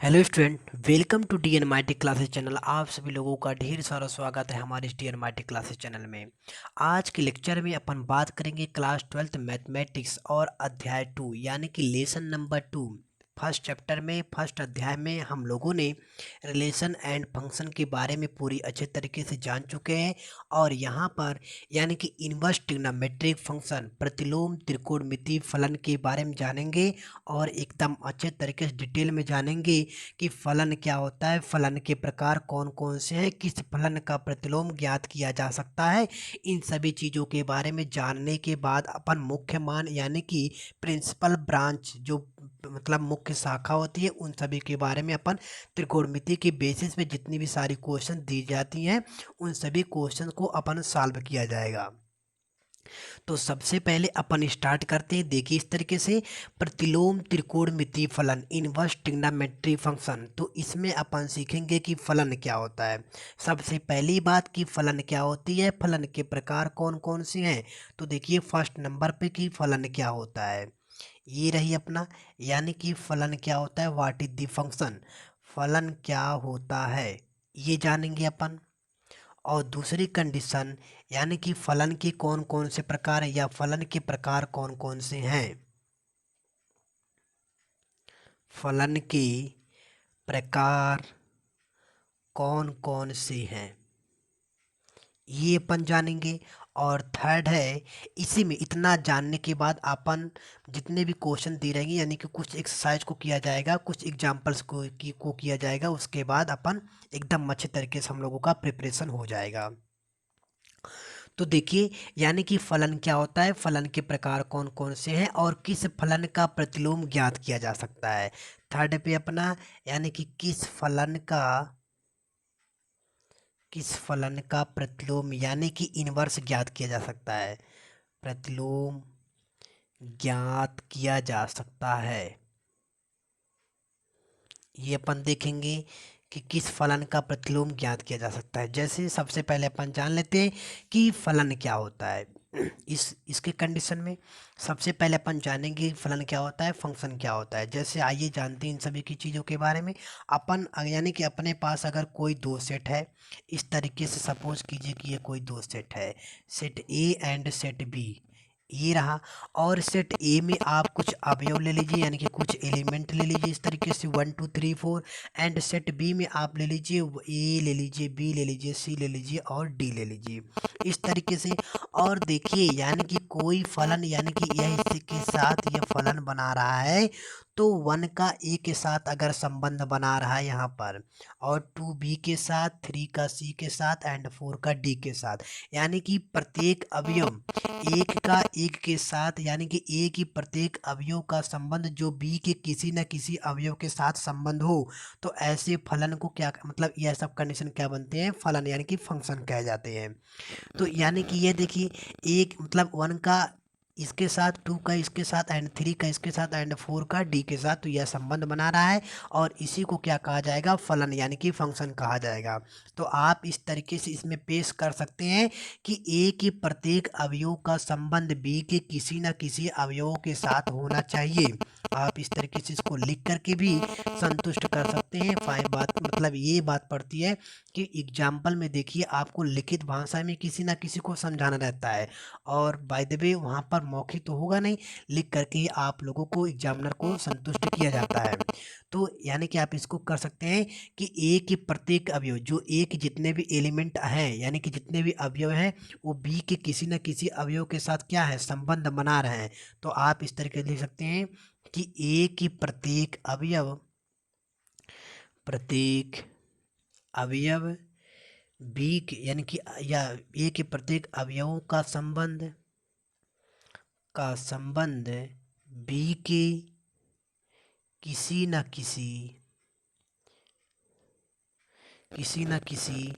Hello student, welcome to DNMIT classes channel. आप सभी लोगों का ढेर सारा स्वागत है हमारे इस DNMIT क्लासेस चैनल में। आज के लेक्चर में अपन बात करेंगे क्लास 12th मैथमेटिक्स और अध्याय 2 यानी कि लेसन नंबर 2। फर्स्ट चैप्टर में फर्स्ट अध्याय में हम लोगों ने रिलेशन एंड फंक्शन के बारे में पूरी अच्छे तरीके से जान चुके हैं। और यहाँ पर यानी कि इनवर्स ट्रिग्नोमेट्रिक फंक्शन प्रतिलोम त्रिकोणमितीय फलन के बारे में जानेंगे और एकदम अच्छे तरीके से डिटेल में जानेंगे कि फलन क्या होता है, फलन के प्रकार कौन कौन से हैं, किस फलन का प्रतिलोम ज्ञात किया जा सकता है। इन सभी चीज़ों के बारे में जानने के बाद अपन मुख्य मान यानी कि प्रिंसिपल ब्रांच जो मतलब मुख्य शाखा होती है उन सभी के बारे में अपन त्रिकोणमिति के बेसिस पे जितनी भी सारी क्वेश्चन दी जाती हैं उन सभी क्वेश्चन को अपन सॉल्व किया जाएगा। तो सबसे पहले अपन स्टार्ट करते हैं, देखिए इस तरीके से प्रतिलोम त्रिकोणमितीय फलन इनवर्स ट्रिग्नोमेट्री फंक्शन। तो इसमें अपन सीखेंगे कि फलन क्या होता है। सबसे पहली बात कि फलन क्या होती है, फलन के प्रकार कौन कौन से हैं। तो देखिए फर्स्ट नंबर पे कि फलन क्या होता है, ये रही अपना यानी कि फलन क्या होता है, व्हाट इज द फंक्शन, फलन क्या होता है ये जानेंगे अपन। और दूसरी कंडीशन यानी कि फलन के कौन कौन से प्रकार हैं या फलन के प्रकार कौन कौन से हैं, फलन के प्रकार कौन कौन से हैं ये अपन जानेंगे। और थर्ड है, इसी में इतना जानने के बाद अपन जितने भी क्वेश्चन दे रहेंगे यानी कि कुछ एक्सरसाइज को किया जाएगा, कुछ एग्जांपल्स को किया जाएगा, उसके बाद अपन एकदम अच्छे तरीके से हम लोगों का प्रिपरेशन हो जाएगा। तो देखिए यानी कि फलन क्या होता है, फलन के प्रकार कौन कौन से हैं और किस फलन का प्रतिलोम ज्ञात किया जा सकता है। थर्ड पे अपना यानी कि किस फलन का प्रतिलोम यानी कि इनवर्स ज्ञात किया जा सकता है, प्रतिलोम ज्ञात किया जा सकता है, ये अपन देखेंगे कि किस फलन का प्रतिलोम ज्ञात किया जा सकता है। जैसे सबसे पहले अपन जान लेते हैं कि फलन क्या होता है। इसके कंडीशन में सबसे पहले अपन जानेंगे फलन क्या होता है, फंक्शन क्या होता है। जैसे आइए जानते हैं इन सभी की चीज़ों के बारे में। अपन यानी कि अपने पास अगर कोई दो सेट है, इस तरीके से सपोज कीजिए कि ये कोई दो सेट है, set A and set B, ये रहा। और सेट ए में आप कुछ अवयव ले लीजिए यानी कि कुछ एलिमेंट ले लीजिए इस तरीके से 1 2 3 4। एंड सेट बी में आप ले लीजिए ए ले लीजिए, बी ले लीजिए, सी ले लीजिए और डी ले लीजिए इस तरीके से। और देखिए यानी कि कोई फलन यानी कि यह इसी के साथ यह फलन बना रहा है तो 1 का ए के साथ अगर संबंध बना रहा है यहाँ पर, और 2 बी के साथ, 3 का सी के साथ एंड 4 का डी के साथ, यानी कि प्रत्येक अवयव एक का एक के साथ यानी कि ए की प्रत्येक अवयव का संबंध जो बी के किसी न किसी अवयव के साथ संबंध हो, तो ऐसे फलन को क्या मतलब यह सब कंडीशन क्या बनते हैं, फलन यानी कि फंक्शन कहे जाते हैं। तो यानी कि ये देखिए एक मतलब 1 का इसके साथ, 2 का इसके साथ एंड 3 का इसके साथ एंड 4 का डी के साथ, तो यह संबंध बना रहा है और इसी को क्या कहा जाएगा, फलन यानी कि फंक्शन कहा जाएगा। तो आप इस तरीके से इसमें पेश कर सकते हैं कि ए के प्रत्येक अवयव का संबंध बी के किसी न किसी अवयव के साथ होना चाहिए। आप इस तरीके से इसको लिख करके भी संतुष्ट कर सकते हैं। फाइन बात मतलब ये बात पड़ती है कि एग्जाम्पल में देखिए आपको लिखित भाषा में किसी ना किसी को समझाना रहता है और बाय द वे वहाँ पर मौखिक तो होगा नहीं, लिख करके ही आप लोगों को एग्जामिनर को संतुष्ट किया जाता है। तो यानी कि आप इसको कर सकते हैं कि ए के प्रत्येक अवयव जो ए के जितने भी एलिमेंट हैं यानी कि जितने भी अवयव हैं वो बी के किसी न किसी अवयव के साथ क्या है, संबंध बना रहे हैं। तो आप इस तरीके से लिख सकते हैं कि ए के प्रत्येक अवयव बी के यानी कि या ए के प्रत्येक अवयवों का संबंध बी के किसी न किसी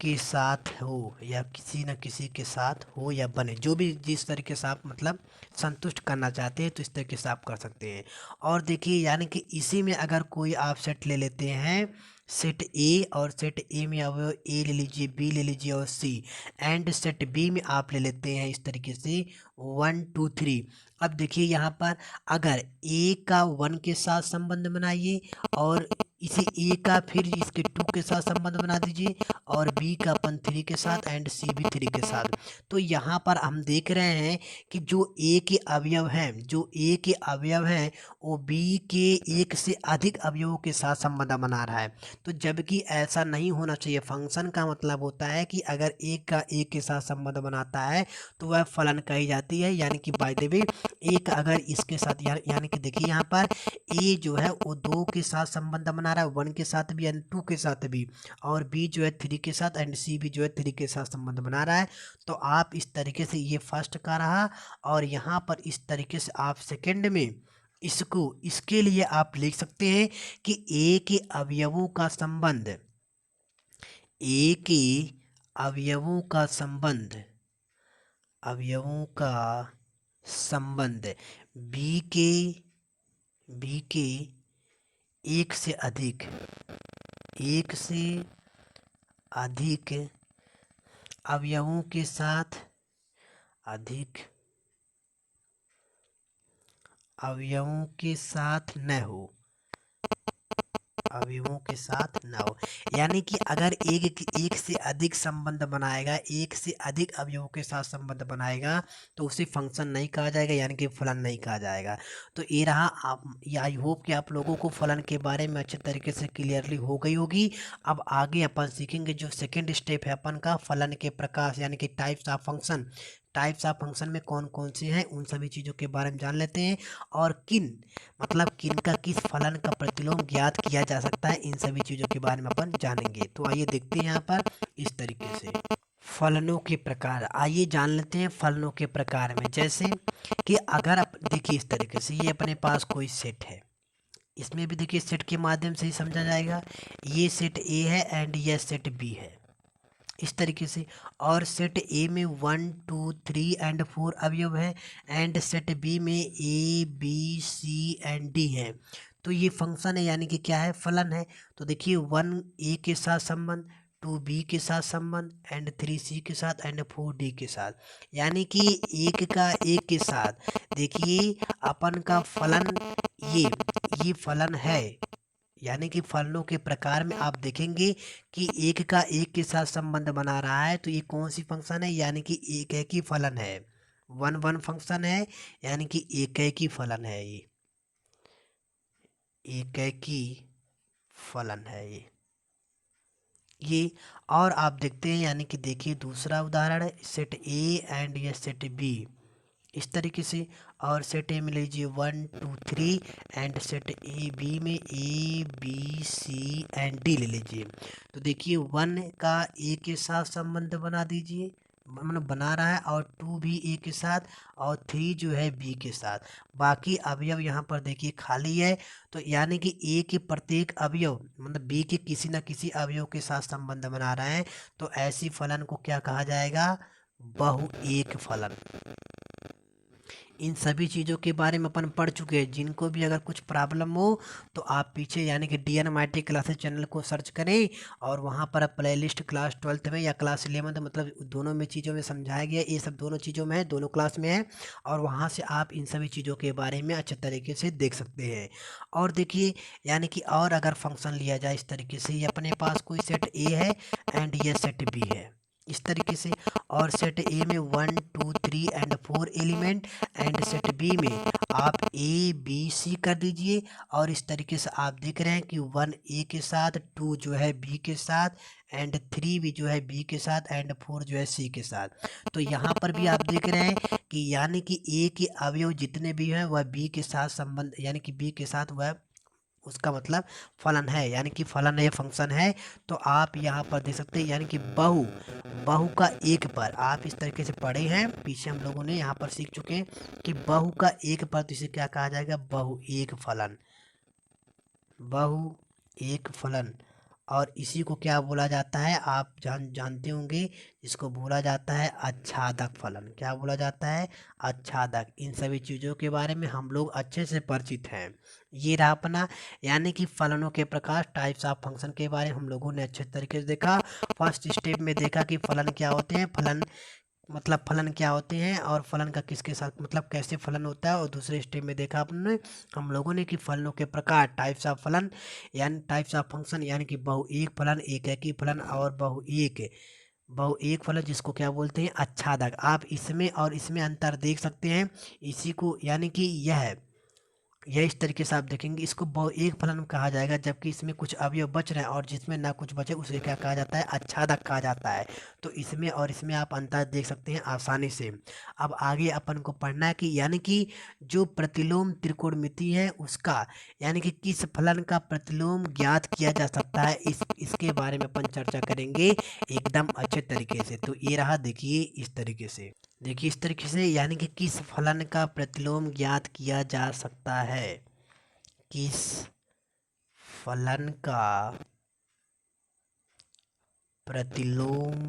के साथ हो या किसी न किसी के साथ हो या बने, जो भी जिस तरीके से आप मतलब संतुष्ट करना चाहते हैं तो इस तरीके से आप कर सकते हैं। और देखिए यानी कि इसी में अगर कोई आप सेट ले लेते हैं, सेट ए और सेट ए में अब ए ले लीजिए, बी ले लीजिए और सी, एंड सेट बी में आप ले लेते हैं इस तरीके से 1 2 3। अब देखिए यहाँ पर अगर ए का 1 के साथ संबंध बनाइए और इसे ए का फिर इसके 2 के साथ संबंध बना दीजिए और बी का अपन 3 के साथ एंड सी भी 3 के साथ। तो यहाँ पर हम देख रहे हैं कि जो ए के अवयव हैं वो बी के एक से अधिक अवयवों के साथ संबंध बना रहा है। तो जबकि ऐसा नहीं होना चाहिए। फंक्शन का मतलब होता है कि अगर एक का एक के साथ संबंध बनाता है तो वह फलन कही जाती है। यानी कि बाय द वे एक अगर इसके साथ यानी कि देखिए यहाँ पर ए जो है वो 2 के साथ संबंध बना रहा है, 1 के साथ भी एंड 2 के साथ भी, और बी जो है 3 के साथ एंड सी भी जो है 3 के साथ संबंध बना रहा है। तो आप इस तरीके से ये फर्स्ट का रहा, और यहाँ पर इस तरीके से आप सेकंड में इसके लिए आप लिख सकते हैं कि ए के अवयवों का संबंध बी के एक से अधिक अवयवों के साथ यानी कि अगर एक से अधिक संबंध बनाएगा, एक से अधिक अवयवों के साथ संबंध बनाएगा तो उसे फंक्शन नहीं कहा जाएगा, यानी कि फलन नहीं कहा जाएगा। तो ये रहा। आप आई होप कि आप लोगों को फलन के बारे में अच्छे तरीके से क्लियरली हो गई होगी। अब आगे अपन सीखेंगे जो सेकेंड स्टेप है अपन का, फलन के प्रकार यानी कि टाइप्स ऑफ फंक्शन में कौन कौन से हैं, उन सभी चीज़ों के बारे में जान लेते हैं। और किन का किस फलन का प्रतिलोम ज्ञात किया जा सकता है, इन सभी चीज़ों के बारे में अपन जानेंगे। तो आइए देखते हैं यहाँ पर इस तरीके से फलनों के प्रकार। आइए जान लेते हैं फलनों के प्रकार में। जैसे कि अगर आप देखिए इस तरीके से, ये अपने पास कोई सेट है, इसमें भी देखिए सेट के माध्यम से ही समझा जाएगा। ये सेट ए है एंड यह सेट बी है, इस तरीके से। और सेट ए में 1 2 3 एंड 4 अवयव है, एंड सेट बी में A B C and D है। तो ये फंक्शन है, यानी कि क्या है, फलन है। तो देखिए 1 ए के साथ संबंध, 2 बी के साथ संबंध एंड 3 सी के साथ एंड 4 डी के साथ, यानी कि एक का एक के साथ। देखिए अपन का फलन ये फलन है, यानी कि फलनों के प्रकार में आप देखेंगे कि एक का एक के साथ संबंध बना रहा है। तो ये कौन सी फंक्शन है, यानी कि एक है की फलन है, 1 1 फंक्शन है, यानी कि एक है की फलन है। ये एक है की फलन है ये। और आप देखते हैं, यानी कि देखिए दूसरा उदाहरण है, सेट ए एंड ये सेट बी, इस तरीके से। और सेट ए में लीजिए 1 2 3 एंड सेट ए बी में A B C and D ले लीजिए। तो देखिए 1 का ए के साथ संबंध बना दीजिए, मतलब बना रहा है, और 2 भी ए के साथ, और 3 जो है बी के साथ। बाकी अवयव यहाँ पर देखिए खाली है। तो यानी कि ए के प्रत्येक अवयव मतलब बी के किसी न किसी अवयव के साथ संबंध बना रहा है। तो ऐसी फलन को क्या कहा जाएगा, बहु एक फलन। इन सभी चीज़ों के बारे में अपन पढ़ चुके हैं। जिनको भी अगर कुछ प्रॉब्लम हो तो आप पीछे यानी कि DNMIT क्लासेस चैनल को सर्च करें, और वहाँ पर प्लेलिस्ट क्लास 12th में या क्लास 11th मतलब दोनों में चीज़ों में समझाया गया। ये सब दोनों चीज़ों में है, दोनों क्लास में है, और वहाँ से आप इन सभी चीज़ों के बारे में अच्छे तरीके से देख सकते हैं। और देखिए यानी कि और अगर फंक्शन लिया जाए इस तरीके से, ये अपने पास कोई सेट ए है एंड ये सेट बी है, इस तरीके से। और सेट ए में 1 2 3 and 4 element, and set B में आप ए बी सी कर दीजिए। और इस तरीके से आप देख रहे हैं कि 1 ए के साथ, 2 जो है बी के साथ, एंड 3 भी जो है बी के साथ, एंड 4 जो है सी के साथ। तो यहाँ पर भी आप देख रहे हैं कि यानी कि ए के अवयव जितने भी हैं वह बी के साथ संबंध, यानी कि बी के साथ वह उसका मतलब फलन है, यानी कि फलन है, फंक्शन है। तो आप यहाँ पर देख सकते हैं, यानी कि बहु का एक पर आप इस तरीके से पढ़े हैं पीछे, हम लोगों ने यहाँ पर सीख चुके हैं कि बहु का एक पर, तो इसे क्या कहा जाएगा, बहु एक फलन। और इसी को क्या बोला जाता है, आप जानते होंगे, इसको बोला जाता है आच्छादक फलन। क्या बोला जाता है, आच्छादक। इन सभी चीज़ों के बारे में हम लोग अच्छे से परिचित हैं। ये रहा अपना, यानी कि फलनों के प्रकार, टाइप्स ऑफ फंक्शन के बारे में हम लोगों ने अच्छे तरीके से देखा। फर्स्ट स्टेप में देखा कि फलन क्या होते हैं, फलन मतलब फलन क्या होते हैं और फलन का किसके साथ मतलब कैसे फलन होता है। और दूसरे स्टेप में देखा आपने हम लोगों ने कि फलनों के प्रकार, टाइप्स ऑफ फलन यानी टाइप्स ऑफ फंक्शन, यानी कि बहु एक फलन, एक फलन और बहु एक फलन जिसको क्या बोलते हैं, आच्छादक। आप इसमें और इसमें अंतर देख सकते हैं। इसी को यानी कि यह इस तरीके से आप देखेंगे, इसको बहु एक फलन कहा जाएगा जबकि इसमें कुछ अवयव बच रहे हैं और जिसमें ना कुछ बचे उसे क्या कहा जाता है, आच्छादक कहा जाता है। तो इसमें और इसमें आप अंतर देख सकते हैं आसानी से। अब आगे अपन को पढ़ना है कि यानी कि जो प्रतिलोम त्रिकोणमिति है उसका यानी कि किस फलन का प्रतिलोम ज्ञात किया जा सकता है, इसके बारे में अपन चर्चा करेंगे एकदम अच्छे तरीके से। तो ये रहा, देखिए इस तरीके से, देखिए इस तरीके से, यानी कि किस फलन का प्रतिलोम ज्ञात किया जा सकता है, किस फलन का प्रतिलोम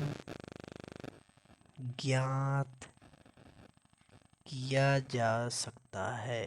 ज्ञात किया जा सकता है।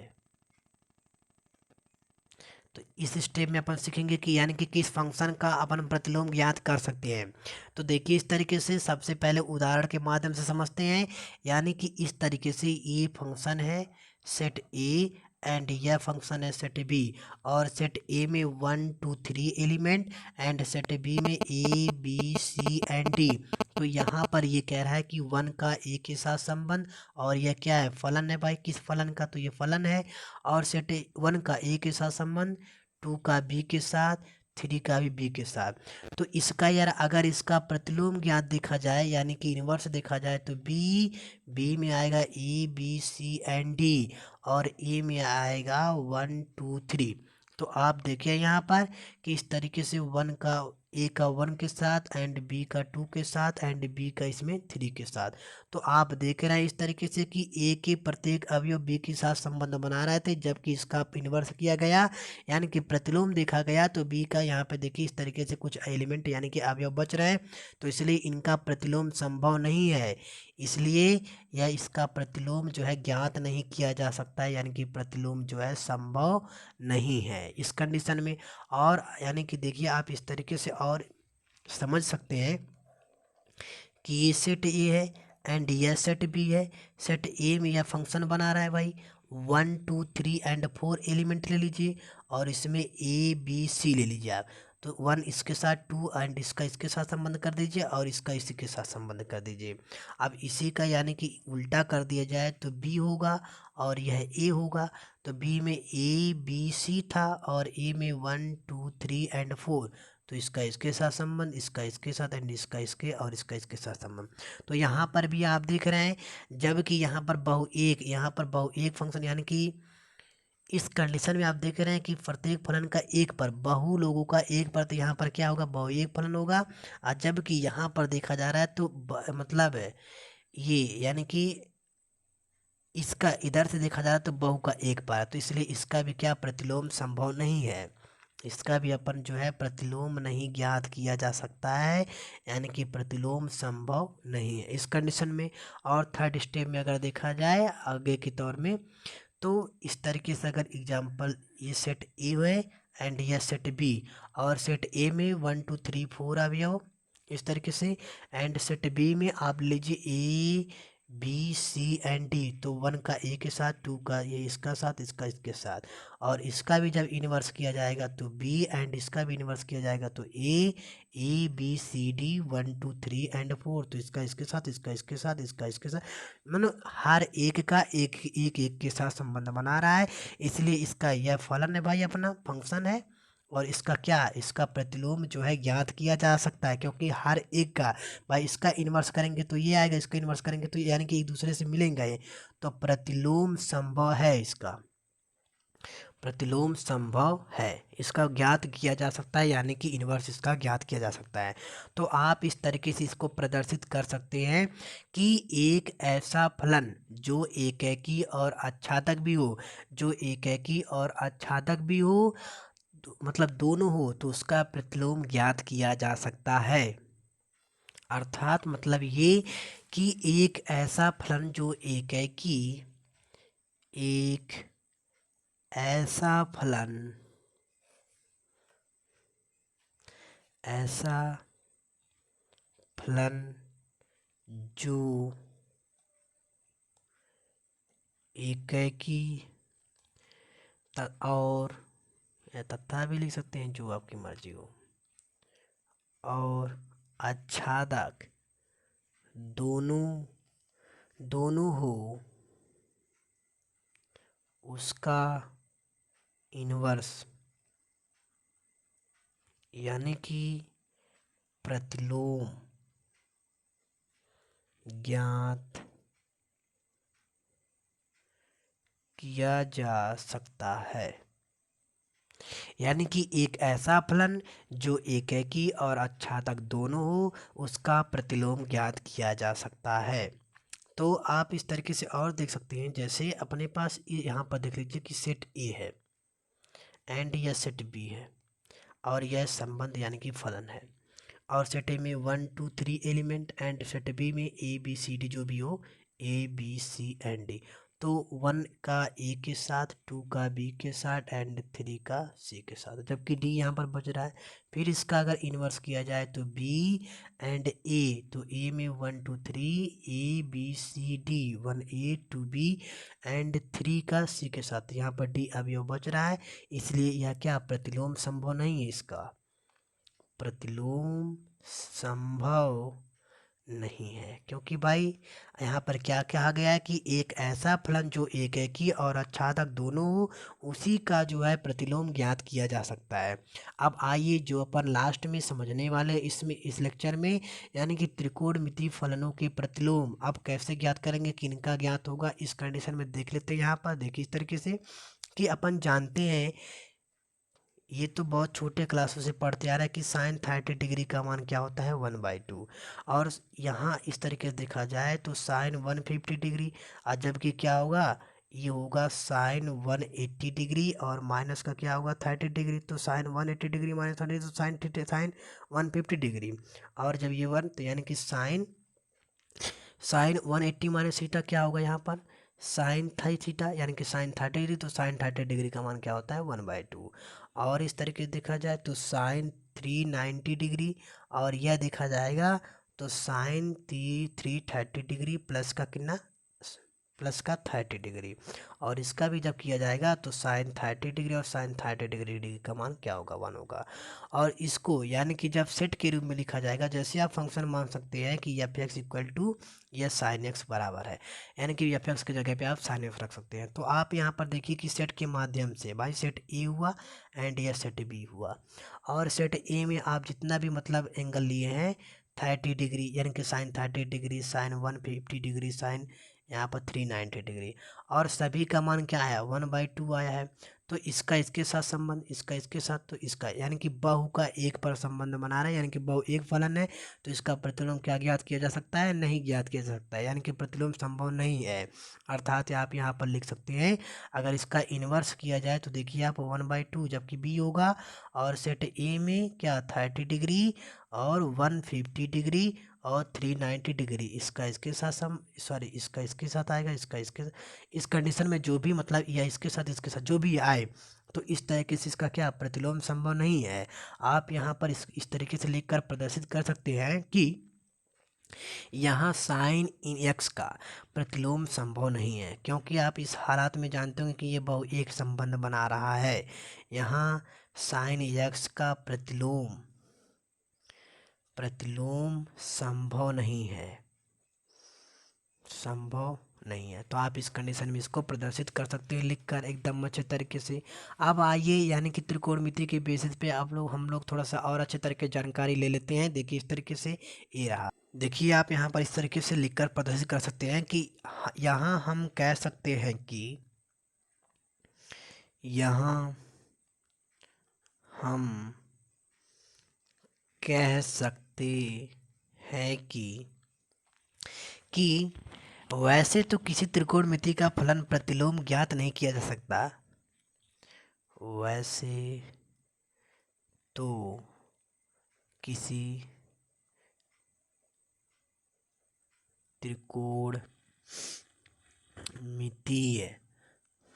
तो इस स्टेप में अपन सीखेंगे कि यानी कि किस फंक्शन का अपन प्रतिलोम ज्ञात कर सकते हैं। तो देखिए इस तरीके से सबसे पहले उदाहरण के माध्यम से समझते हैं। यानी कि इस तरीके से ये फंक्शन है सेट ए एंड यह फंक्शन है सेट बी। और सेट ए में 1 2 3 एलिमेंट एंड सेट बी में A B C and D. तो यहाँ पर ये कह रहा है कि 1 का ए के साथ संबंध, और यह क्या है, फलन है भाई, किस फलन का, तो ये फलन है। और सेट 1 का ए के साथ संबंध, 2 का बी के साथ, 3 का भी बी के साथ। तो इसका यार अगर इसका प्रतिलोम ज्ञात देखा जाए यानी कि इन्वर्स देखा जाए तो बी में आएगा A B C and D, और ए में आएगा 1 2 3। तो आप देखिए यहाँ पर कि इस तरीके से 1 का ए का 1 के साथ एंड बी का 2 के साथ एंड बी का इसमें 3 के साथ। तो आप देख रहे हैं इस तरीके से कि ए के प्रत्येक अवयव बी के साथ संबंध बना रहे थे जबकि इसका इन्वर्स किया गया यानी कि प्रतिलोम देखा गया तो बी का यहाँ पे देखिए इस तरीके से कुछ एलिमेंट यानी कि अवयव बच रहे हैं, तो इसलिए इनका प्रतिलोम संभव नहीं है। इसलिए यह इसका प्रतिलोम जो है ज्ञात नहीं किया जा सकता है, यानी कि प्रतिलोम जो है संभव नहीं है इस कंडीशन में। और यानी कि देखिए आप इस तरीके से और समझ सकते हैं कि ये सेट ए है एंड यह सेट बी है। सेट ए में यह फंक्शन बना रहा है भाई, 1 2 3 एंड 4 एलिमेंट ले लीजिए, और इसमें ए बी सी ले लीजिए आप। तो 1 इसके साथ, 2 एंड इसका इसके साथ संबंध कर दीजिए और इसका इसी के साथ संबंध कर दीजिए। अब इसी का यानी कि उल्टा कर दिया जाए तो बी होगा और यह ए होगा। तो बी में ए बी सी था और ए में 1 2 3 एंड 4। तो इसका इसके साथ संबंध, इसका इसके साथ एंड इसका इसके और इसका इसके साथ संबंध। तो यहाँ पर भी आप देख रहे हैं जबकि यहाँ पर बहु एक फंक्शन यानी कि इस कंडीशन में आप देख रहे हैं कि प्रत्येक फलन का एक पर, बहु लोगों का एक पर, तो यहाँ पर क्या होगा, बहु एक फलन होगा। और जबकि यहाँ पर देखा जा रहा है तो मतलब है ये यानी कि इसका इधर से देखा जा रहा है तो बहु का एक पर, तो इसलिए इसका भी क्या प्रतिलोम संभव नहीं है। इसका भी अपन जो है प्रतिलोम नहीं ज्ञात किया जा सकता है, यानी कि प्रतिलोम संभव नहीं है इस कंडीशन में। और थर्ड स्टेप में अगर देखा जाए आगे के तौर में, तो इस तरीके से अगर एग्जांपल ये सेट ए है एंड यह सेट बी, और सेट ए में 1 2 3 4 अवयव इस तरीके से, एंड सेट बी में आप लीजिए A B C and D. तो 1 का ए के साथ, 2 का ये इसका साथ, इसका इसके साथ, और इसका भी जब इन्वर्स किया जाएगा तो बी एंड इसका भी इन्वर्स किया जाएगा तो A B C D 1 2 3 and 4। तो इसका इसके साथ, इसका इसके साथ, इसका इसके साथ, मतलब हर एक का एक के साथ संबंध बना रहा है। इसलिए इसका यह फलन है भाई, अपना फंक्शन है। और इसका क्या, इसका प्रतिलोम जो है ज्ञात किया जा सकता है क्योंकि हर एक का भाई, इसका इन्वर्स करेंगे तो ये आएगा, इसका इन्वर्स करेंगे तो यानी कि एक दूसरे से मिलेंगे ये। तो प्रतिलोम संभव है, इसका प्रतिलोम संभव है, इसका ज्ञात किया जा सकता है, यानी कि इन्वर्स इसका ज्ञात किया जा सकता है। तो आप इस तरीके से इसको प्रदर्शित कर सकते हैं कि एक ऐसा फलन जो एकैकी और आच्छादक भी हो, जो एकैकी और आच्छादक भी हो, मतलब दोनों हो, तो उसका प्रतिलोम ज्ञात किया जा सकता है। अर्थात मतलब ये कि एक ऐसा फलन जो एकैकी, एक ऐसा फलन, ऐसा फलन जो एकेकी और या तथा भी लिख सकते हैं, जो आपकी मर्जी हो, और आच्छादक दोनों दोनों हो उसका इनवर्स, यानी कि प्रतिलोम ज्ञात किया जा सकता है। यानी कि एक ऐसा फलन जो एकेकी और आच्छादक दोनों हो उसका प्रतिलोम ज्ञात किया जा सकता है। तो आप इस तरीके से और देख सकते हैं, जैसे अपने पास यहाँ पर देख लीजिए कि सेट ए है एंड यह सेट बी है और यह संबंध यानी कि फलन है, और सेट ए में 1 2 3 एलिमेंट एंड सेट बी में ए बी सी डी जो भी हो, A B C and D. तो 1 का ए के साथ, 2 का बी के साथ एंड 3 का सी के साथ, जबकि डी यहाँ पर बच रहा है। फिर इसका अगर इन्वर्स किया जाए तो बी एंड ए, तो ए में 1 2 3 A B C D, 1 A 2 B and 3 का सी के साथ, यहाँ पर डी अवयव बच रहा है, इसलिए यह क्या प्रतिलोम संभव नहीं है। इसका प्रतिलोम संभव नहीं है, क्योंकि भाई यहाँ पर क्या कहा गया है कि एक ऐसा फलन जो एकेकी और आच्छादक दोनों हो उसी का जो है प्रतिलोम ज्ञात किया जा सकता है। अब आइए जो अपन लास्ट में समझने वाले इसमें इस लेक्चर में, यानी कि त्रिकोणमितीय फलनों के प्रतिलोम अब कैसे ज्ञात करेंगे, किनका ज्ञात होगा, इस कंडीशन में देख लेते हैं। यहाँ पर देखिए इस तरीके से कि अपन जानते हैं, ये तो बहुत छोटे क्लासों से पढ़ते आ रहा है कि साइन 30 डिग्री का मान क्या होता है 1/2, और यहाँ इस तरीके से देखा जाए तो साइन 150 डिग्री, और जबकि क्या होगा, ये होगा साइन 180 डिग्री और माइनस का क्या होगा 30 डिग्री, तो साइन 180 डिग्री माइनस 30 तो साइन 150 डिग्री, और जब ये वन तो यानी कि साइन साइन 180 माइनस थीटा क्या होगा यहाँ पर साइन थीटा, यानी कि साइन 30 डिग्री, तो साइन 30 डिग्री का मान क्या होता है 1/2। और इस तरीके से देखा जाए तो साइन 390 डिग्री, और यह देखा जाएगा तो साइन 330 डिग्री प्लस का कितना, प्लस का 30 डिग्री, और इसका भी जब किया जाएगा तो साइन 30 डिग्री और साइन 30 डिग्री का मान क्या होगा 1 होगा। और इसको यानी कि जब सेट के रूप में लिखा जाएगा, जैसे आप फंक्शन मान सकते हैं कि एफ एक्स इक्वल टू यह साइन एक्स बराबर है, यानी कि एफ एक्स की जगह पे आप साइन एक्स रख सकते हैं। तो आप यहाँ पर देखिए कि सेट के माध्यम से भाई सेट ए हुआ एंड यह सेट बी हुआ, और सेट ए में आप जितना भी मतलब एंगल लिए हैं 30 डिग्री, यानी कि sine 30 degree, sine 150 degree, sine यहाँ पर 390 डिग्री, और सभी का मान क्या आया 1/2 आया है। तो इसका इसके साथ संबंध, इसका इसके साथ, तो इसका यानी कि बहु का एक पर संबंध बना रहा है, यानी कि बहु एक फलन है, तो इसका प्रतिलोम क्या ज्ञात किया जा सकता है, नहीं ज्ञात किया जा सकता है, यानी कि प्रतिलोम संभव नहीं है। अर्थात आप यहाँ पर लिख सकते हैं, अगर इसका इन्वर्स किया जाए तो देखिए आप 1/2, जबकि बी होगा, और सेट ए में क्या 30 डिग्री और 150 डिग्री और 390 डिग्री, इसका इसके साथ सॉरी इसका इसके साथ आएगा, इसका इसके, इस कंडीशन में जो भी मतलब या इसके साथ जो भी आए, तो इस तरीके से इसका क्या प्रतिलोम संभव नहीं है। आप यहाँ पर इस तरीके से लिखकर प्रदर्शित कर सकते हैं कि यहाँ साइन इन एक्स का प्रतिलोम संभव नहीं है, क्योंकि आप इस हालात में जानते होंगे कि ये बहु एक संबंध बना रहा है। यहाँ साइन एक्स का प्रतिलोम संभव नहीं है, संभव नहीं है। तो आप इस कंडीशन में इसको प्रदर्शित कर सकते हैं लिखकर एकदम अच्छे तरीके से। अब आइए यानी कि त्रिकोणमिति के बेसिस पे हम लोग थोड़ा सा और अच्छे तरीके जानकारी ले लेते हैं। देखिए इस तरीके से ये रहा, देखिए आप यहाँ पर इस तरीके से लिखकर प्रदर्शित कर सकते हैं कि यहाँ हम कह सकते हैं कि यहाँ हम कह सकते हैं कि वैसे तो किसी त्रिकोणमिति का फलन प्रतिलोम ज्ञात नहीं किया जा सकता, वैसे तो किसी त्रिकोणमितीय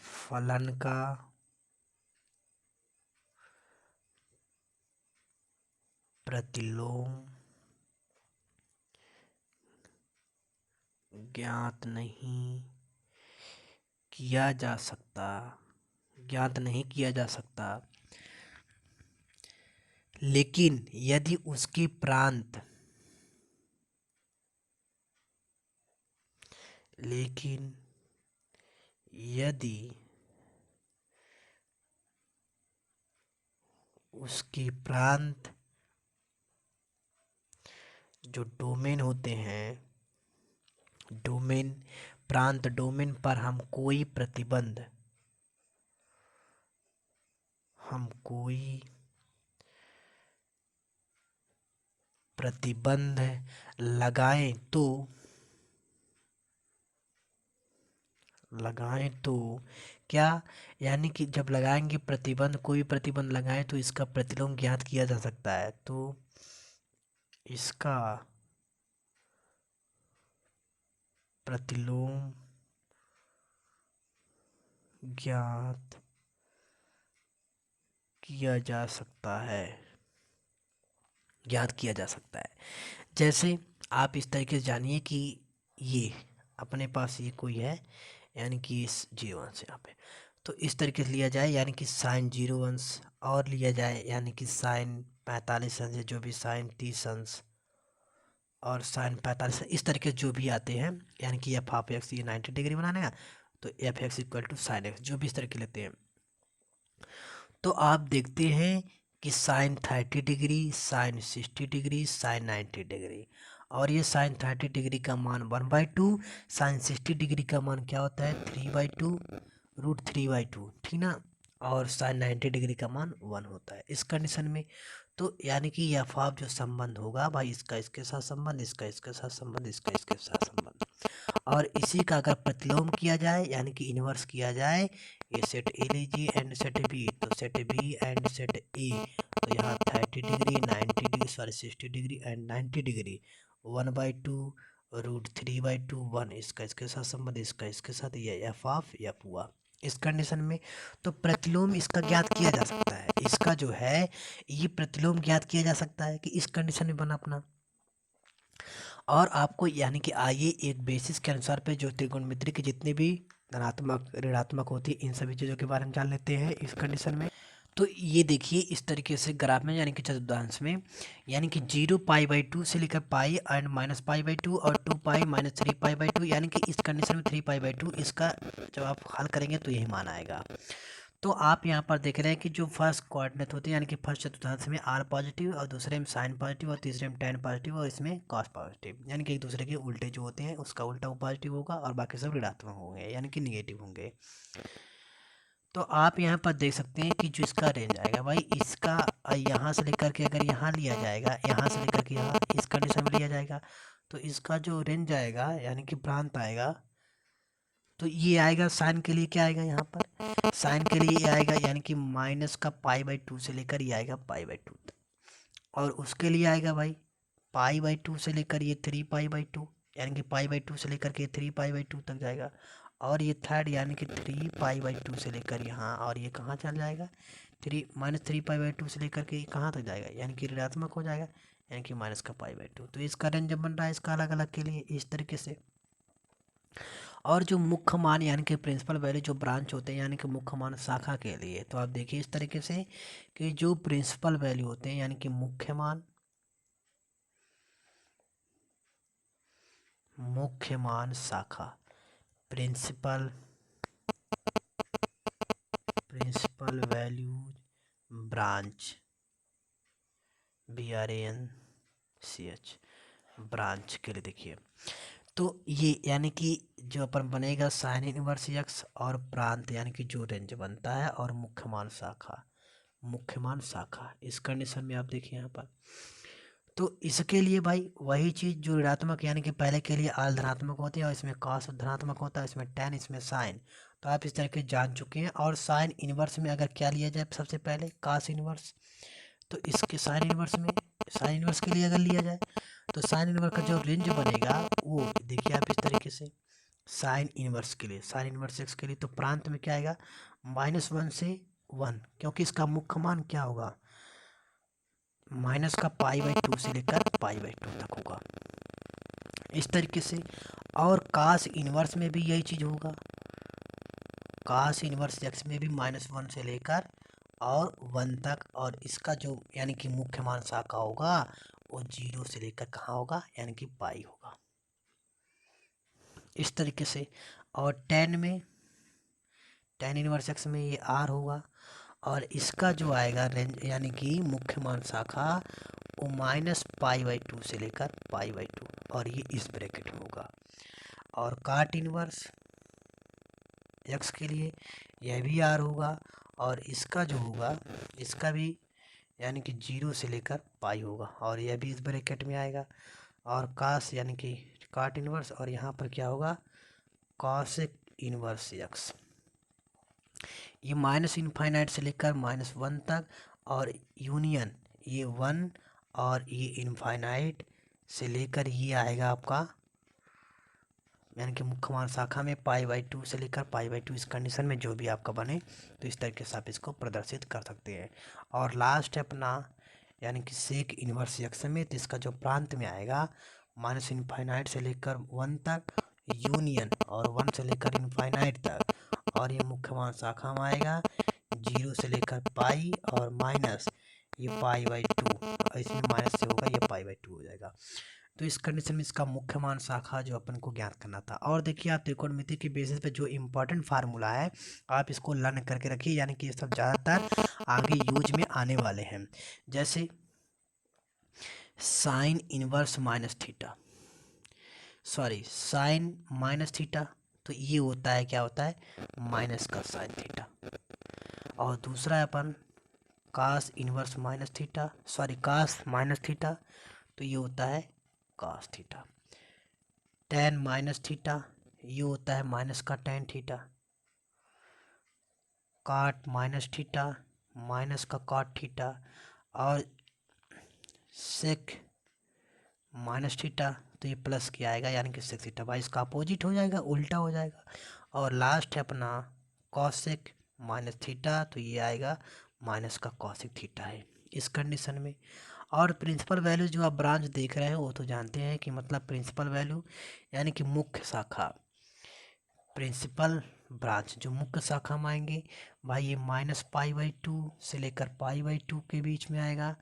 फलन का प्रतिलोम ज्ञात नहीं किया जा सकता, ज्ञात नहीं किया जा सकता। लेकिन यदि उसके प्रांत, लेकिन यदि उसके प्रांत जो डोमेन होते हैं, डोमेन, प्रांत डोमेन पर हम कोई प्रतिबंध, हम कोई प्रतिबंध लगाएं तो, लगाएं तो क्या, यानी कि जब लगाएंगे प्रतिबंध, कोई प्रतिबंध लगाएं तो इसका प्रतिलोम ज्ञात किया जा सकता है। तो इसका प्रतिलोम ज्ञात किया जा सकता है, ज्ञात किया जा सकता है। जैसे आप इस तरीके से जानिए कि ये अपने पास ये कोई है, यानी कि इस 0 से यहाँ पे, तो इस तरीके से लिया जाए, यानी कि साइन 0 अंश, और लिया जाए यानी कि साइन 45 अंश, जो भी साइन 30 अंश और साइन 45, इस तरीके से जो भी आते हैं, यानी कि एफ ऑफ एक्स ये 90 डिग्री बनाने का, तो f x equal to sine x, जो भी इस तरीके लेते हैं। तो आप देखते हैं कि sine 30 degree, sine 60 degree, sine 90 degree, और ये साइन 30 डिग्री का मान 1/2, साइन 60 डिग्री का मान क्या होता है 3/2, √3/2, ठीक ना, और साइन 90 डिग्री का मान 1 होता है इस कंडीशन में। तो यानी कि एफ ऑफ जो संबंध होगा भाई, इसका इसके साथ संबंध, इसका इसके साथ संबंध, इसका इसके साथ संबंध, और इसी का अगर प्रतिलोम किया जाए यानी कि इन्वर्स किया जाए, ये सेट ए लीजिए एंड सेट बी, तो set B and set A, तो यहाँ 30 degree 90 degree, sorry 60 degree and 90 degree, 1/2 √3/2 1, इसका इसके साथ संबंध, इसका इसके साथ, ये एफ ऑफ एफ हुआ इस कंडीशन में। तो प्रतिलोम इसका ज्ञात किया जा सकता है, इसका जो है ये प्रतिलोम ज्ञात किया जा सकता है कि इस कंडीशन में बना अपना। और आपको यानी कि आइए एक बेसिस के अनुसार पे जो त्रिकोणमिति के जितने भी धनात्मक ऋणात्मक होती है इन सभी चीज़ों के बारे में जान लेते हैं इस कंडीशन में। तो ये देखिए इस तरीके से ग्राफ में, यानी कि चतुर्थांश में, यानी कि 0 π/2 से लेकर पाई एंड -π/2 और 2 π -3 π/2, यानी कि इस कंडीशन में 3 π/2, इसका जब आप हल करेंगे तो यही मान आएगा। तो आप यहाँ पर देख रहे हैं कि जो फर्स्ट कोऑर्डिनेट होते हैं, यानी कि फर्स्ट चतुर्थांश में आर पॉजिटिव, और दूसरे में साइन पॉजिटिव, और तीसरे में टेन पॉजिटिव, और इसमें कॉस पॉजिटिव, यानी कि एक दूसरे के उल्टे जो होते हैं उसका उल्टा वो पॉजिटिव होगा और बाकी सब ऋणात्मक होंगे, यानी कि निगेटिव होंगे। तो आप यहाँ पर देख सकते हैं कि जो इसका रेंज आएगा भाई, इसका यहाँ से लेकर के अगर यहाँ लिया जाएगा, यहाँ से लेकर के यहाँ इस कंडीशन में लिया जाएगा, तो इसका जो रेंज आएगा यानी कि प्रांत आएगा, तो ये आएगा साइन के लिए क्या आएगा यहाँ पर, साइन के लिए ये आएगा यानी कि माइनस का π/2 से लेकर ये आएगा π/2 तक, और उसके लिए आएगा भाई π/2 से लेकर ये 3 π/2, यानी कि π/2 से लेकर के 3 π/2 तक जाएगा, और ये थर्ड यानी कि 3 π/2 से लेकर यहाँ, और ये कहाँ चल जाएगा -3 π/2 से लेकर के ये कहाँ तक जाएगा, यानी कि ऋणात्मक हो जाएगा, यानी कि माइनस का π/2। तो इसका रेंज जब बन रहा है इसका अलग अलग के लिए इस तरीके से। और जो मुख्य मान यानी कि प्रिंसिपल वैल्यू जो ब्रांच होते हैं, यानी कि मुख्य मान शाखा के लिए, तो आप देखिए इस तरीके से कि जो प्रिंसिपल वैल्यू होते हैं यानी कि मुख्य मान, मुख्य मान शाखा, principal, principal value branch, BRANCH, branch के लिए देखिए, तो ये यानी कि जो अपन बनेगा साइन इनवर्स एक्स, और प्रांत यानी कि जो रेंज बनता है, और मुख्य मान शाखा, मुख्य मान शाखा इस कंडीशन में आप देखिए यहाँ पर। तो इसके लिए भाई वही चीज़ जो ऋणात्मक, यानी कि पहले के लिए आल धनात्मक होती है और इसमें कॉस धनात्मक होता है, इसमें टेन, इसमें साइन, तो आप इस तरह के जान चुके हैं। और साइन इनवर्स में अगर क्या लिया जाए सबसे पहले कॉस इनवर्स, तो इसके साइन इनवर्स में, साइन इनवर्स के लिए अगर लिया जाए तो साइन इनवर्स का जो रेंज बनेगा वो देखिए आप इस तरीके से, साइन इनवर्स के लिए, साइन इनवर्स एक्स के लिए, तो प्रांत में क्या आएगा -1 से 1, क्योंकि इसका मुख्य मान क्या होगा माइनस का π/2 से लेकर π/2 तक होगा इस तरीके से। और कास इनवर्स में भी यही चीज़ होगा, कास इनवर्स एक्स में भी -1 से लेकर और 1 तक, और इसका जो यानी कि मुख्य मान शाखा होगा वो 0 से लेकर कहाँ होगा, यानी कि पाई होगा, इस तरीके से। और tan इनवर्स एक्स में ये r होगा, और इसका जो आएगा रेंज यानी कि मुख्य मान शाखा वो -π/2 से लेकर π/2, और ये इस ब्रैकेट में होगा। और काट इनवर्स एक्स के लिए यह भी r होगा, और इसका जो होगा इसका भी यानी कि 0 से लेकर पाई होगा, और यह भी इस ब्रैकेट में आएगा। और कास यानी कि काट इनवर्स, और यहाँ पर क्या होगा, कॉसेक इनवर्स एक्स, ये -∞ से लेकर -1 तक, और यूनियन ये 1 और ये इनफाइनाइट से लेकर ये आएगा आपका यानी कि मुख्य मान शाखा में π/2 से लेकर π/2, इस कंडीशन में जो भी आपका बने तो इस तरीके से आप इसको प्रदर्शित कर सकते हैं। और लास्ट है अपना यानी कि सेक इनवर्स एक्स में, तो इसका जो प्रांत में आएगा -∞ से लेकर 1 तक, यूनियन और 1 से लेकर इनफाइनाइट तक, और ये मुख्य मान शाखा में आएगा 0 से लेकर पाई और माइनस ये π/2, इसमें माइनस से होगा ये π/2 हो जाएगा। तो इस कंडीशन में इसका मुख्य मान शाखा जो अपन को ज्ञात करना था। और देखिए आप त्रिकोणमिति के बेसिस पे जो इम्पोर्टेंट फार्मूला है आप इसको लर्न करके रखिए, यानी कि ये सब ज़्यादातर आगे यूज में आने वाले हैं। जैसे sine inverse minus theta, sorry sine minus theta, तो ये होता है क्या होता है, माइनस का साइन थीटा। और दूसरा है अपन cos inverse minus theta, sorry cos minus theta, तो ये होता है cos theta. tan minus theta, ये होता है माइनस का tan theta. Cot minus theta, minus का कॉट थीटा। और सेक माइनस थीटा, तो ये प्लस की आएगा यानी कि सेक थीटा, भाई इसका अपोजिट हो जाएगा, उल्टा हो जाएगा। और लास्ट है अपना कॉसेक माइनस थीटा, तो ये आएगा माइनस का कॉसेक थीटा है इस कंडीशन में। और प्रिंसिपल वैल्यू जो आप ब्रांच देख रहे हैं वो तो जानते हैं कि मतलब प्रिंसिपल वैल्यू यानी कि मुख्य शाखा, प्रिंसिपल ब्रांच जो मुख्य शाखा में आएंगे भाई ये -π/2 से लेकर π/2 के बीच में आएगा।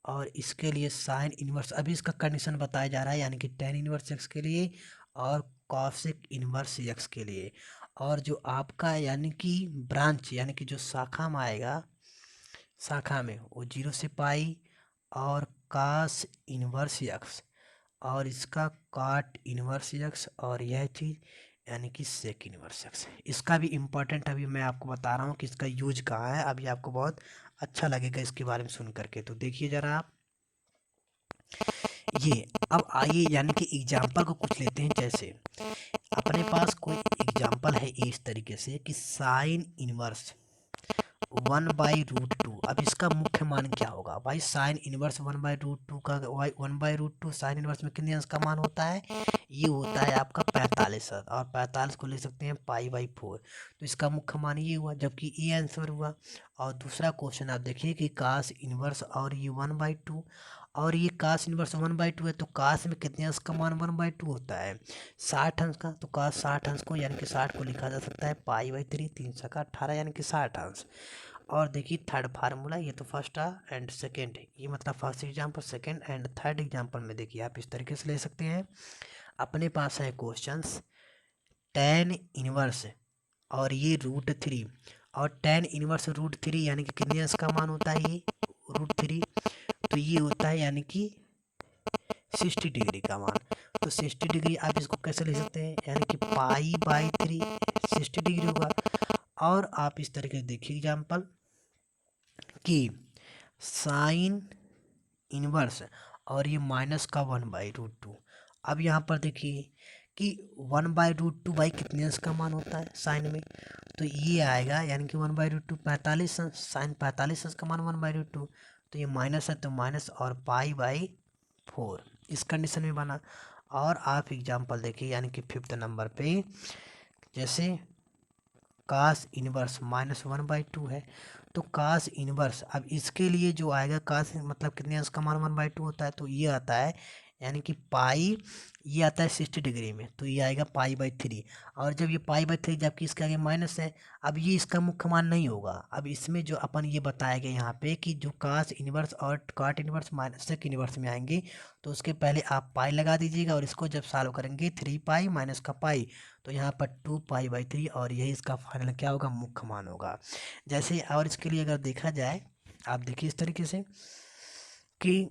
और इसके लिए साइन इनवर्स, अभी इसका कंडीशन बताया जा रहा है यानी कि tan इनवर्स एक्स के लिए और कॉसेक इनवर्स एक्स के लिए। और जो आपका यानी कि ब्रांच यानी कि जो शाखा में आएगा, शाखा में वो 0 से पाई और कास इनवर्स एक्स, और इसका काट इनवर्स एक्स, और यह चीज़ यानी कि सेक इनवर्स एक्स। इसका भी इम्पोर्टेंट अभी मैं आपको बता रहा हूँ कि इसका यूज कहाँ है, अभी आपको बहुत अच्छा लगेगा इसके बारे में सुन करके। तो देखिए ज़रा आप ये, अब आइए यानी कि एग्जाम्पल को कुछ लेते हैं। जैसे अपने पास कोई एग्जाम्पल है इस तरीके से कि साइन इनवर्स 1/√2, अब इसका मुख्य मान क्या होगा भाई, साइन इनवर्स 1/√2 का 1/√2 साइन इनवर्स में कितने अंश का मान होता है, ये होता है आपका 45 अंश, और 45 को ले सकते हैं π/4, तो इसका मुख्य मान ये हुआ, जबकि ये आंसर हुआ। और दूसरा क्वेश्चन आप देखिए कि कास इनवर्स और ये 1/2, और ये कास इनवर्स 1/2 है, तो कास में कितने अंश का मान 1/2 होता है, 60 अंश का, तो कास 60 अंश को यानी कि 60 को लिखा जा सकता है π/3, 3×18 यानी कि 60 अंश। और देखिए थर्ड फार्मूला, ये तो फर्स्ट एंड सेकेंड, ये मतलब first example, second and third example में देखिए आप इस तरीके से ले सकते हैं। अपने पास है क्वेश्चंस tan इनवर्स और ये √3, और tan इनवर्स √3 यानी कि कितने अंश का मान होता है ये √3, तो ये होता है यानी कि 60 डिग्री का मान। तो 60 डिग्री आप इसको कैसे ले सकते हैं, यानी कि π/3 60 डिग्री होगा। और आप इस तरीके से देखिए एग्जाम्पल कि साइन इनवर्स और ये माइनस का 1/√2, अब यहाँ पर देखिए कि 1/√2 भाई कितने अंश का मान होता है साइन में, तो ये आएगा यानी कि 1/√2 45 अंश, साइन 45 अंश का मान 1/√2, तो ये माइनस है तो माइनस, और π/4 इस कंडीशन में बना। और आप एग्जाम्पल देखिए यानी कि 5th नंबर पे, जैसे कास इनवर्स -1/2 है, तो कास इनवर्स अब इसके लिए जो आएगा, कास मतलब कितने अंश का मान 1/2 होता है, तो ये आता है यानी कि पाई ये आता है 60 डिग्री में, तो ये आएगा पाई/3। और जब ये पाई/3 जबकि इसके आगे माइनस है, अब ये इसका मुख्य मान नहीं होगा। अब इसमें जो अपन ये बताया गया यहाँ पे कि जो कास इनवर्स और cot inverse minus sec inverse में आएंगे, तो उसके पहले आप पाई लगा दीजिएगा और इसको जब सॉल्व करेंगे 3 पाई माइनस का पाई, तो यहाँ पर 2 पाई/3 और यही इसका फाइनल क्या होगा, मुख्य मान होगा। जैसे और इसके लिए अगर देखा जाए, आप देखिए इस तरीके से कि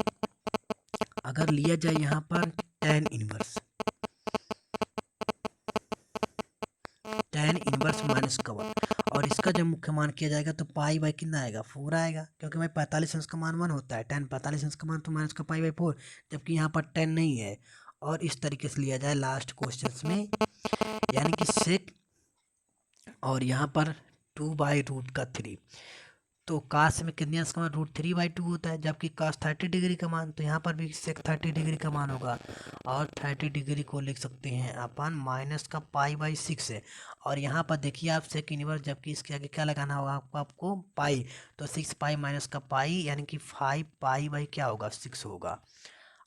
अगर लिया जाए यहाँ पर tan इनवर्स माइनस का 1, और इसका जब मुख्य मान किया जाएगा तो पाई/, कितना आएगा, 4 आएगा, क्योंकि भाई 45 अंश का मान 1 होता है, tan 45 अंश का मान तो माइनस का पाई/4, जबकि यहाँ पर 10 नहीं है। और इस तरीके से लिया जाए लास्ट क्वेश्चन में, यानी कि सेक और यहाँ पर 2/√3, तो काश में कितने अंश का मान, √3/2 होता है, जबकि काश 30 डिग्री का मान, तो यहाँ पर भी सेक 30 डिग्री का मान होगा। और 30 डिग्री को लिख सकते हैं अपन माइनस का पाई/6 है। और यहाँ पर देखिए आप सेक इनवर्स, जबकि इसके आगे क्या लगाना होगा आपको पाई, तो 6 पाई माइनस का पाई, यानी कि 5 पाई/ क्या होगा, 6 होगा।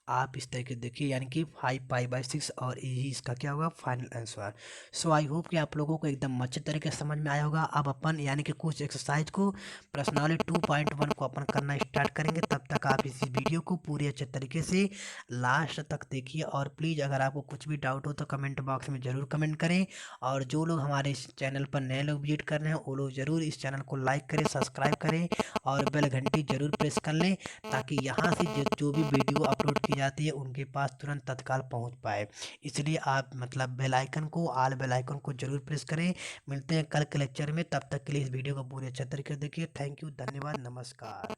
आप इस तरीके देखिए, यानी कि 5 पाई/6, और यही इसका क्या होगा, final answer. So I hope कि आप लोगों को एकदम अच्छे तरीके से समझ में आया होगा। अब अपन यानी कि कुछ एक्सरसाइज को प्रश्नावली 2.1 को अपन करना स्टार्ट करेंगे। तब तक आप इस वीडियो को पूरे अच्छे तरीके से लास्ट तक देखिए, और प्लीज़ अगर आपको कुछ भी डाउट हो तो कमेंट बॉक्स में ज़रूर कमेंट करें। और जो लोग हमारे इस चैनल पर नए लोग विजिट कर रहे हैं, वो लोग ज़रूर इस चैनल को लाइक करें, सब्सक्राइब करें और बेल घंटी ज़रूर प्रेस कर लें, ताकि यहाँ से जो भी वीडियो अपलोड की जाती है उनके पास तुरंत तत्काल पहुँच पाए। इसलिए आप मतलब बेल आइकन को, ऑल बेल आइकन को जरूर प्रेस करें। मिलते हैं कल के लेक्चर में, तब तक के लिए इस वीडियो को पूरे अच्छे तरीके से देखिए। थैंक यू, धन्यवाद, नमस्कार।